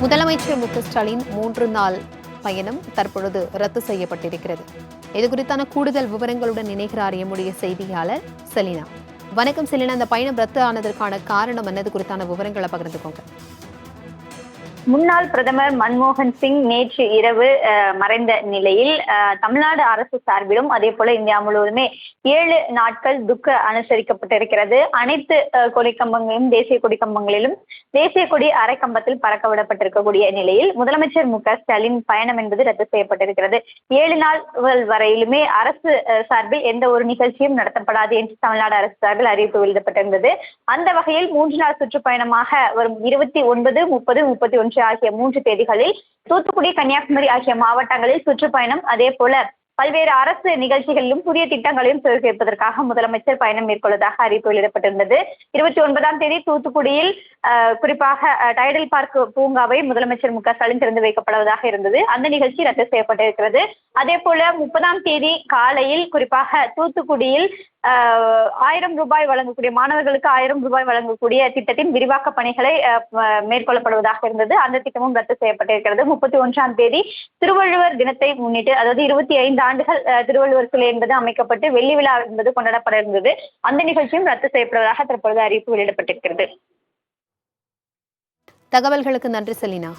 முதலமைச்சர் மு.க.ஸ்டாலின் 3 நாள் பயணம் தற்பொழுது ரத்து செய்யப்பட்டிருக்கிறது. இதுகுறித்தான கூடுதல் விவரங்களுடன் இணைகிறார் எம்முடைய செய்தியாளர் செலினா. வணக்கம் செலினா, அந்த பயணம் ரத்து ஆனதற்கான காரணம் என்னது குறித்தான விவரங்களை பகிர்ந்துக்கோங்க. முன்னாள் பிரதமர் மன்மோகன் சிங் நேற்று இரவு மறைந்த நிலையில் தமிழ்நாடு அரசு சார்பிலும் அதே போல இந்தியா முழுவதுமே 7 நாட்கள் துக்க அனுசரிக்கப்பட்டிருக்கிறது. அனைத்து கொடிக்கம்பங்களிலும் தேசிய கொடிக்கம்பங்களிலும் தேசிய கொடி அரைக்கம்பத்தில் பறக்க விடப்பட்டிருக்கக்கூடிய நிலையில் முதலமைச்சர் மு.க.ஸ்டாலின் பயணம் என்பது ரத்து செய்யப்பட்டிருக்கிறது. 7 நாட்கள் வரையிலுமே அரசு சார்பில் எந்த ஒரு நிகழ்ச்சியும் நடத்தப்படாது என்று தமிழ்நாடு அரசு சார்பில் அறிவிப்பு வெளியிடப்பட்டிருந்தது. அந்த வகையில் 3 நாள் சுற்றுப்பயணமாக வரும் 29, 30, 31 ஆகிய 3 தேதிகளில் தூத்துக்குடி, கன்னியாகுமரி ஆகிய மாவட்டங்களில் சுற்றுப்பயணம், அதே போல பல்வேறு அரசு நிகழ்ச்சிகளிலும் புதிய திட்டங்களையும் துவக்கிப்பதற்காக முதலமைச்சர் பயணம் மேற்கொள்வதாக அறிவிப்பு வெளியிடப்பட்டிருந்தது. 29ஆம் தேதி தூத்துக்குடியில் குறிப்பாக டைடல் பார்க் பூங்காவை முதலமைச்சர் மு.க.ஸ்டாலின் திறந்து வைக்கப்படுவதாக இருந்தது. அந்த நிகழ்ச்சி ரத்து செய்யப்பட்டிருக்கிறது. அதே போல 30ஆம் தேதி காலையில் குறிப்பாக தூத்துக்குடியில் 1000 ரூபாய் வழங்கக்கூடிய மாணவர்களுக்கு 1000 ரூபாய் வழங்கக்கூடிய திட்டத்தின் விரிவாக்க பணிகளை மேற்கொள்ளப்படுவதாக இருந்தது. அந்த திட்டமும் ரத்து செய்யப்பட்டிருக்கிறது. 31ஆம் தேதி திருவள்ளுவர் தினத்தை முன்னிட்டு, அதாவது 25 ஆண்டுகள் திருவள்ளுவர் சிலை என்பது அமைக்கப்பட்டு வெள்ளி விழா என்பது கொண்டாடப்பட இருந்தது. அந்த நிகழ்ச்சியும் ரத்து செய்யப்படுவதாக தற்பொழுது அறிவிப்பு வெளியிடப்பட்டிருக்கிறது. தகவல்களுக்கு நன்றி செலினா.